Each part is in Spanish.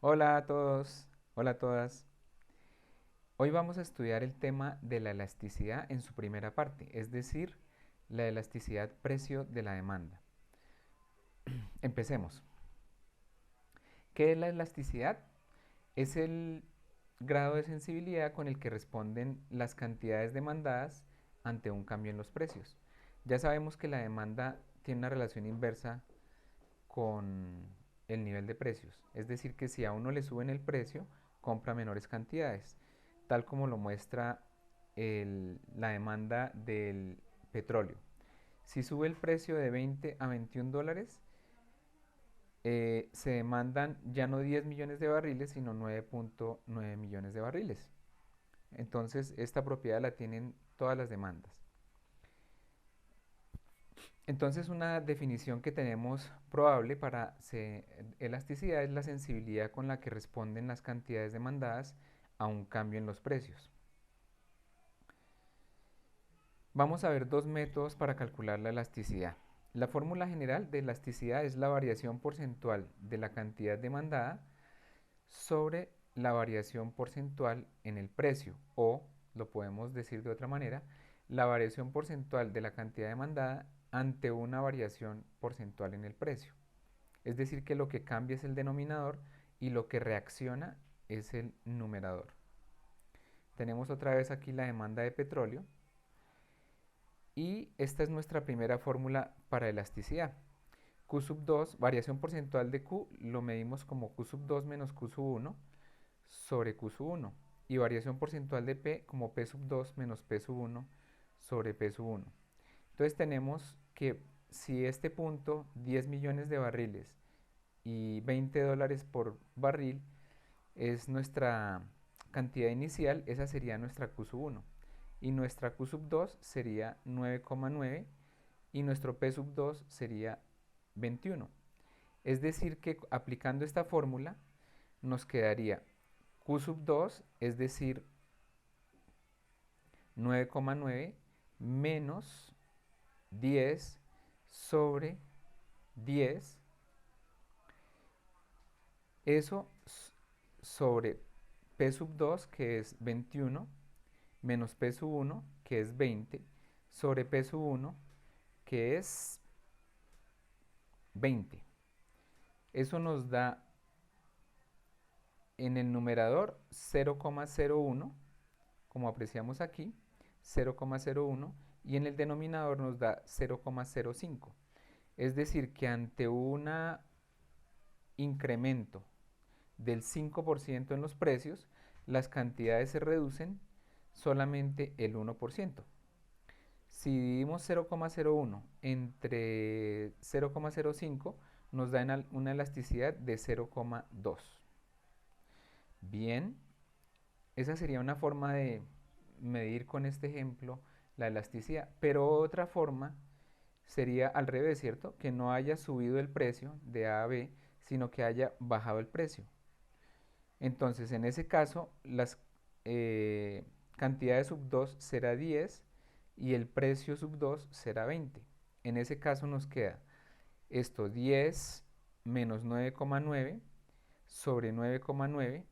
Hola a todos, hola a todas. Hoy vamos a estudiar el tema de la elasticidad en su primera parte, es decir, la elasticidad precio de la demanda. Empecemos. ¿Qué es la elasticidad? Es el grado de sensibilidad con el que responden las cantidades demandadas ante un cambio en los precios. Ya sabemos que la demanda tiene una relación inversa con el nivel de precios. Es decir, que si a uno le suben el precio, compra menores cantidades, tal como lo muestra la demanda del petróleo. Si sube el precio de 20 a 21 dólares, se demandan ya no 10 millones de barriles, sino 9.9 millones de barriles. Entonces, esta propiedad la tienen todas las demandas. Entonces, una definición que tenemos probable para elasticidad es la sensibilidad con la que responden las cantidades demandadas a un cambio en los precios. Vamos a ver dos métodos para calcular la elasticidad. La fórmula general de elasticidad es la variación porcentual de la cantidad demandada sobre la variación porcentual en el precio, o lo podemos decir de otra manera, la variación porcentual de la cantidad demandada ante una variación porcentual en el precio. Es decir, que lo que cambia es el denominador y lo que reacciona es el numerador. Tenemos otra vez aquí la demanda de petróleo y esta es nuestra primera fórmula para elasticidad. Q sub 2, variación porcentual de Q, lo medimos como Q sub 2 menos Q sub 1 sobre Q sub 1 y variación porcentual de P como P sub 2 menos P sub 1 sobre P sub 1. Entonces tenemos que si este punto, 10 millones de barriles y 20 dólares por barril, es nuestra cantidad inicial, esa sería nuestra Q sub 1. Y nuestra Q sub 2 sería 9,9 y nuestro P sub 2 sería 21. Es decir que aplicando esta fórmula nos quedaría Q sub 2, es decir, 9,9 menos 10 sobre 10, eso sobre P sub 2, que es 21, menos P sub 1, que es 20, sobre P sub 1, que es 20. Eso nos da en el numerador 0,01, como apreciamos aquí, 0,01, y en el denominador nos da 0,05. Es decir, que ante un incremento del 5% en los precios, las cantidades se reducen solamente el 1%. Si dividimos 0,01 entre 0,05, nos da una elasticidad de 0,2. Bien, esa sería una forma de medir con este ejemplo la elasticidad, pero otra forma sería al revés, ¿cierto? Que no haya subido el precio de A a B, sino que haya bajado el precio. Entonces, en ese caso, las cantidades sub 2 será 10 y el precio sub 2 será 20. En ese caso nos queda esto 10 menos 9,9 sobre 9,9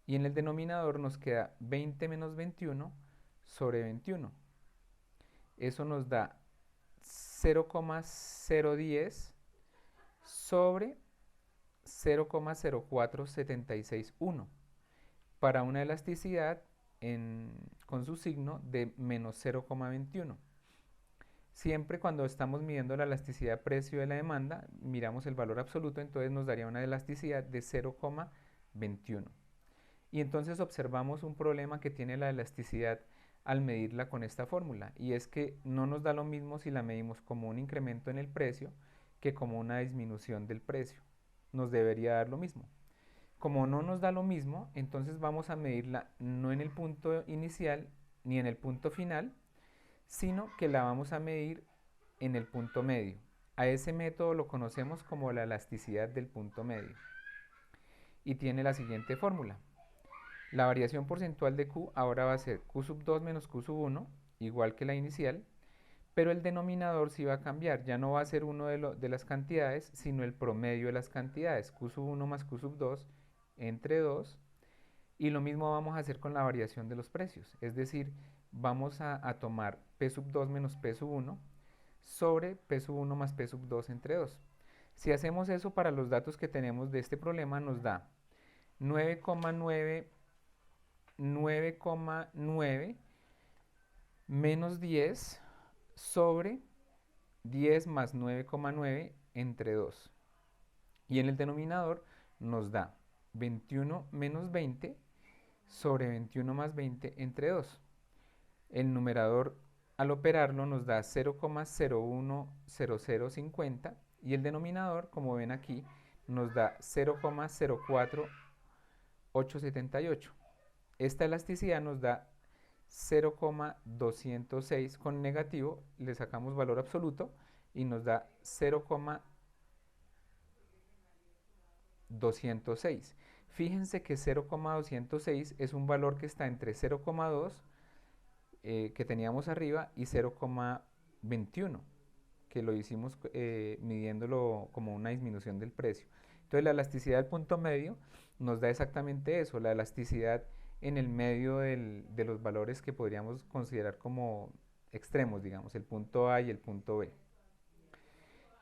y en el denominador nos queda 20 menos 21 sobre 21. Eso nos da 0,010 sobre 0,04761 para una elasticidad con su signo de menos 0,21. Siempre cuando estamos midiendo la elasticidad precio de la demanda, miramos el valor absoluto, entonces nos daría una elasticidad de 0,21. Y entonces observamos un problema que tiene la elasticidad al medirla con esta fórmula, y es que no nos da lo mismo si la medimos como un incremento en el precio que como una disminución del precio. Nos debería dar lo mismo. Como no nos da lo mismo, entonces vamos a medirla no en el punto inicial ni en el punto final, sino que la vamos a medir en el punto medio. A ese método lo conocemos como la elasticidad del punto medio. Y tiene la siguiente fórmula. La variación porcentual de Q ahora va a ser Q sub 2 menos Q sub 1, igual que la inicial, pero el denominador sí va a cambiar, ya no va a ser uno de las cantidades, sino el promedio de las cantidades, Q sub 1 más Q sub 2 entre 2. Y lo mismo vamos a hacer con la variación de los precios. Es decir, vamos a tomar P sub 2 menos P sub 1 sobre P sub 1 más P sub 2 entre 2. Si hacemos eso para los datos que tenemos de este problema, nos da 9,9 menos 10 sobre 10 más 9,9 entre 2. Y en el denominador nos da 21 menos 20 sobre 21 más 20 entre 2. El numerador al operarlo nos da 0,010050 y el denominador, como ven aquí, nos da 0,04878. Esta elasticidad nos da 0,206 con negativo, le sacamos valor absoluto y nos da 0,206. Fíjense que 0,206 es un valor que está entre 0,2 que teníamos arriba y 0,21 que lo hicimos midiéndolo como una disminución del precio. Entonces la elasticidad del punto medio nos da exactamente eso, la elasticidad en el medio de los valores que podríamos considerar como extremos, digamos, el punto A y el punto B.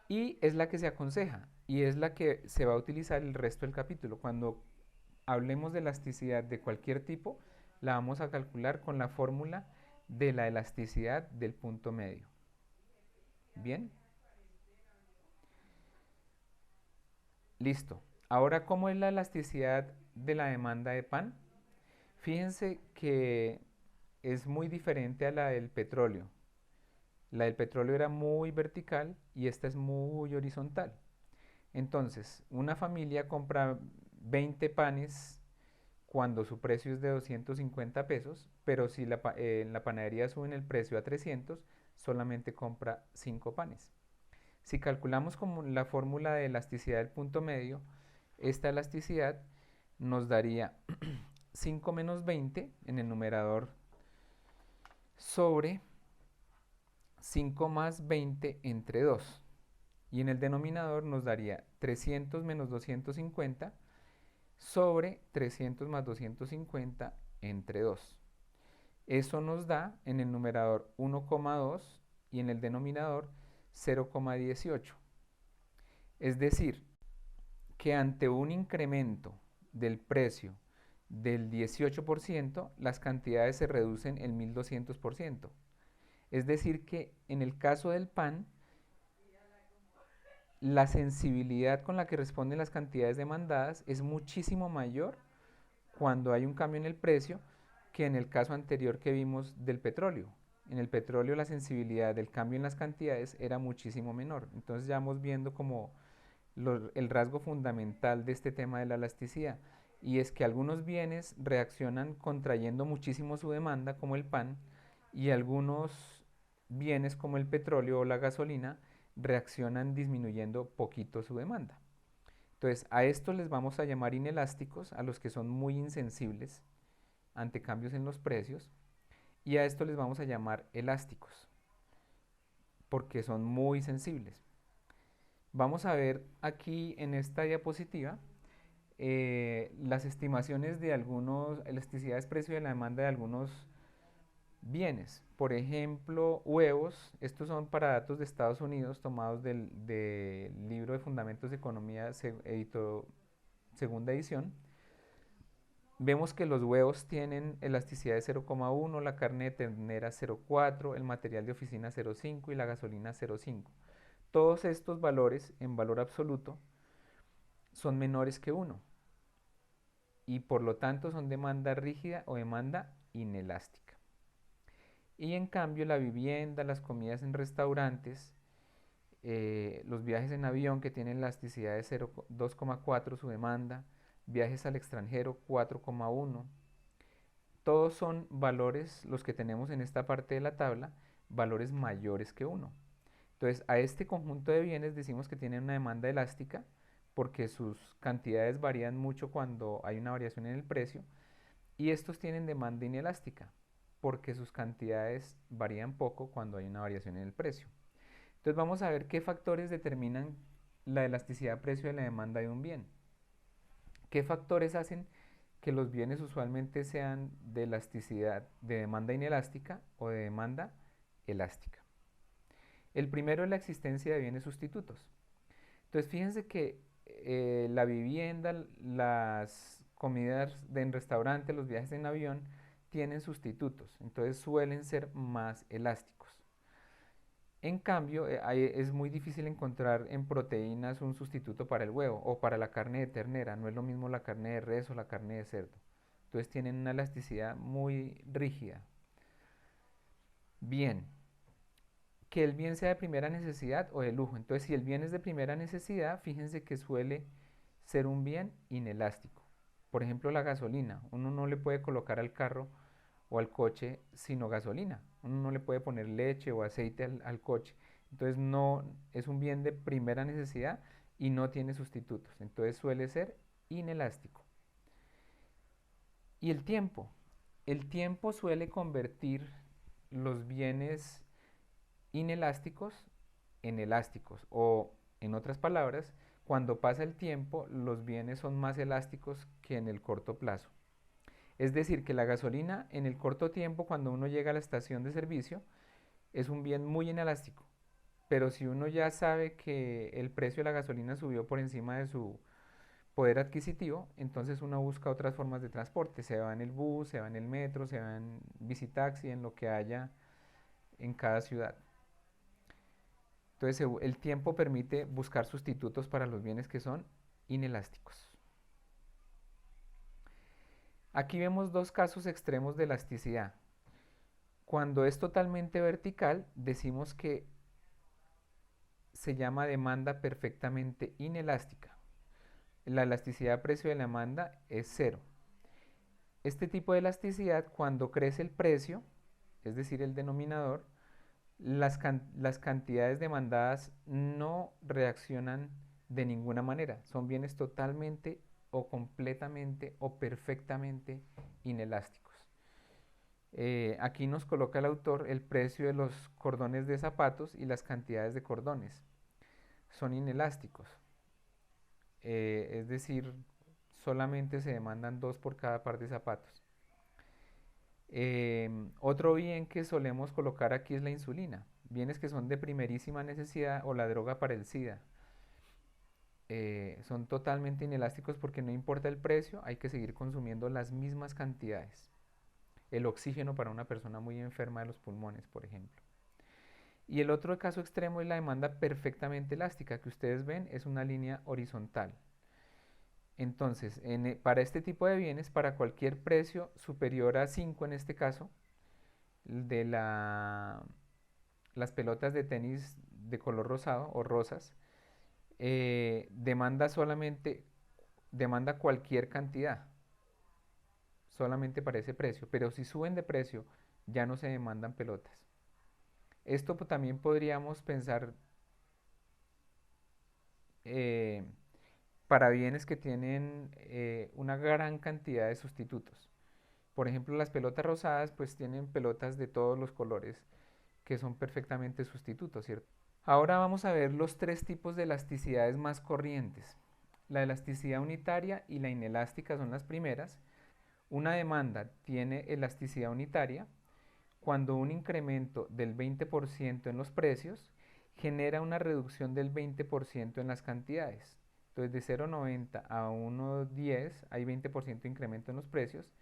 Y es la que se aconseja y es la que se va a utilizar el resto del capítulo. Cuando hablemos de elasticidad de cualquier tipo, la vamos a calcular con la fórmula de la elasticidad del punto medio. Bien. Listo. Ahora, ¿cómo es la elasticidad de la demanda de pan? Fíjense que es muy diferente a la del petróleo. La del petróleo era muy vertical y esta es muy horizontal. Entonces, una familia compra 20 panes cuando su precio es de 250 pesos, pero si en la panadería suben el precio a 300, solamente compra 5 panes. Si calculamos como la fórmula de elasticidad del punto medio, esta elasticidad nos daría 5 menos 20 en el numerador sobre 5 más 20 entre 2. Y en el denominador nos daría 300 menos 250 sobre 300 más 250 entre 2. Eso nos da en el numerador 1,2 y en el denominador 0,18. Es decir, que ante un incremento del precio del 18%, las cantidades se reducen el 1200%. Es decir, que en el caso del pan, la sensibilidad con la que responden las cantidades demandadas es muchísimo mayor cuando hay un cambio en el precio que en el caso anterior que vimos del petróleo. En el petróleo la sensibilidad del cambio en las cantidades era muchísimo menor. Entonces ya vamos viendo como el rasgo fundamental de este tema de la elasticidad. Y es que algunos bienes reaccionan contrayendo muchísimo su demanda, como el pan, y algunos bienes como el petróleo o la gasolina reaccionan disminuyendo poquito su demanda. Entonces, a estos les vamos a llamar inelásticos, a los que son muy insensibles ante cambios en los precios, y a estos les vamos a llamar elásticos, porque son muy sensibles. Vamos a ver aquí en esta diapositiva las estimaciones de algunos elasticidades precio de la demanda de algunos bienes. Por ejemplo, huevos, estos son para datos de Estados Unidos tomados del libro de Fundamentos de Economía, segunda edición. Vemos que los huevos tienen elasticidad de 0,1, la carne de ternera 0,4, el material de oficina 0,5 y la gasolina 0,5. Todos estos valores en valor absoluto son menores que 1 y por lo tanto son demanda rígida o demanda inelástica. Y en cambio la vivienda, las comidas en restaurantes, los viajes en avión que tienen elasticidad de 2,4 su demanda, viajes al extranjero 4,1. Todos son valores, los que tenemos en esta parte de la tabla, valores mayores que 1. Entonces a este conjunto de bienes decimos que tienen una demanda elástica porque sus cantidades varían mucho cuando hay una variación en el precio, y estos tienen demanda inelástica porque sus cantidades varían poco cuando hay una variación en el precio. Entonces vamos a ver qué factores determinan la elasticidad precio de la demanda de un bien. ¿Qué factores hacen que los bienes usualmente sean de elasticidad, de demanda inelástica o de demanda elástica? El primero es la existencia de bienes sustitutos. Entonces fíjense que la vivienda, las comidas en restaurante, los viajes en avión tienen sustitutos, entonces suelen ser más elásticos. En cambio, es muy difícil encontrar en proteínas un sustituto para el huevo o para la carne de ternera. No es lo mismo la carne de res o la carne de cerdo. Entonces tienen una elasticidad muy rígida. Bien, que el bien sea de primera necesidad o de lujo. Entonces, si el bien es de primera necesidad, fíjense que suele ser un bien inelástico. Por ejemplo, la gasolina. Uno no le puede colocar al carro o al coche sino gasolina. Uno no le puede poner leche o aceite al coche. Entonces, no es un bien de primera necesidad y no tiene sustitutos. Entonces, suele ser inelástico. Y el tiempo. El tiempo suele convertir los bienes inelásticos en elásticos o, en otras palabras, cuando pasa el tiempo los bienes son más elásticos que en el corto plazo. Es decir, que la gasolina en el corto tiempo, cuando uno llega a la estación de servicio, es un bien muy inelástico. Pero si uno ya sabe que el precio de la gasolina subió por encima de su poder adquisitivo, entonces uno busca otras formas de transporte. Se va en el bus, se va en el metro, se va en bicitaxi, en lo que haya en cada ciudad. Entonces el tiempo permite buscar sustitutos para los bienes que son inelásticos. Aquí vemos dos casos extremos de elasticidad. Cuando es totalmente vertical, decimos que se llama demanda perfectamente inelástica. La elasticidad precio de la demanda es cero. Este tipo de elasticidad, cuando crece el precio, es decir, el denominador, las cantidades demandadas no reaccionan de ninguna manera. Son bienes totalmente o completamente o perfectamente inelásticos. Aquí nos coloca el autor el precio de los cordones de zapatos y las cantidades de cordones. Son inelásticos. Es decir, solamente se demandan 2 por cada par de zapatos. Otro bien que solemos colocar aquí es la insulina. Bienes que son de primerísima necesidad o la droga para el SIDA. Son totalmente inelásticos porque no importa el precio, hay que seguir consumiendo las mismas cantidades. El oxígeno para una persona muy enferma de los pulmones, por ejemplo. Y el otro caso extremo es la demanda perfectamente elástica, que ustedes ven es una línea horizontal. Entonces, para este tipo de bienes, para cualquier precio superior a 5 en este caso, de las pelotas de tenis de color rosado o rosas, demanda cualquier cantidad, solamente para ese precio, pero si suben de precio ya no se demandan pelotas. Esto también podríamos pensar eh, para bienes que tienen una gran cantidad de sustitutos. Por ejemplo, las pelotas rosadas pues tienen pelotas de todos los colores que son perfectamente sustitutos, ¿cierto? Ahora vamos a ver los tres tipos de elasticidades más corrientes. La elasticidad unitaria y la inelástica son las primeras. Una demanda tiene elasticidad unitaria cuando un incremento del 20% en los precios genera una reducción del 20% en las cantidades. Entonces de 0,90 a 1,10 hay 20% de incremento en los precios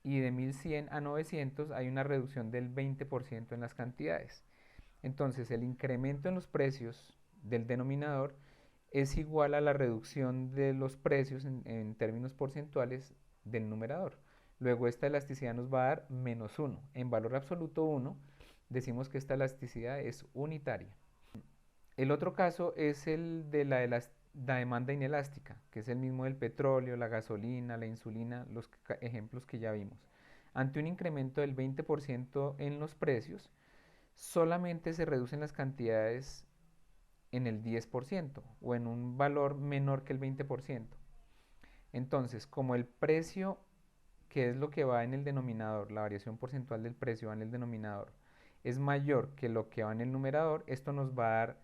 y de 1100 a 900 hay una reducción del 20% en las cantidades. Entonces el incremento en los precios del denominador es igual a la reducción de los precios en términos porcentuales del numerador. Luego esta elasticidad nos va a dar menos 1. En valor absoluto 1 decimos que esta elasticidad es unitaria. El otro caso es el de la demanda inelástica, que es el mismo del petróleo, la gasolina, la insulina, los ejemplos que ya vimos. Ante un incremento del 20% en los precios, solamente se reducen las cantidades en el 10% o en un valor menor que el 20%. Entonces, como el precio, que es lo que va en el denominador, la variación porcentual del precio va en el denominador, es mayor que lo que va en el numerador, esto nos va a dar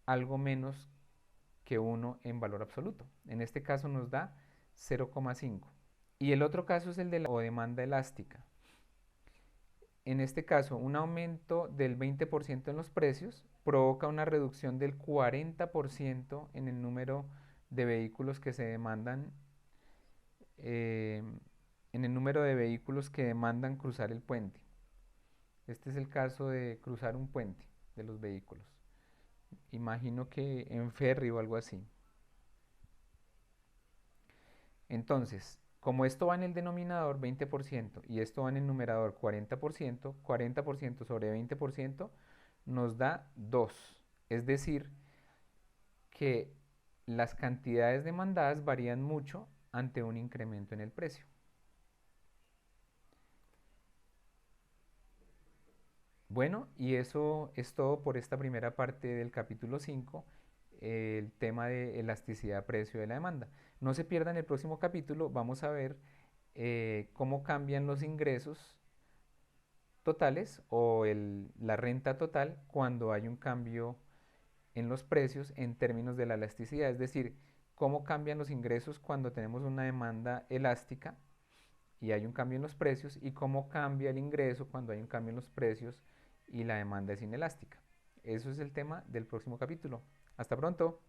algo menos que 1 en valor absoluto. En este caso nos da 0,5. Y el otro caso es el de la o demanda elástica. En este caso, un aumento del 20% en los precios provoca una reducción del 40% en el número de vehículos que se demandan, eh, en el número de vehículos que demandan cruzar el puente. Este es el caso de cruzar un puente de los vehículos. Imagino que en ferry o algo así. Entonces, como esto va en el denominador 20% y esto va en el numerador 40%, 40% sobre 20% nos da 2. Es decir, que las cantidades demandadas varían mucho ante un incremento en el precio. Bueno, y eso es todo por esta primera parte del capítulo 5, el tema de elasticidad precio de la demanda. No se pierdan el próximo capítulo, vamos a ver cómo cambian los ingresos totales o la renta total cuando hay un cambio en los precios en términos de la elasticidad, es decir, cómo cambian los ingresos cuando tenemos una demanda elástica y hay un cambio en los precios y cómo cambia el ingreso cuando hay un cambio en los precios y la demanda es inelástica. Eso es el tema del próximo capítulo. Hasta pronto.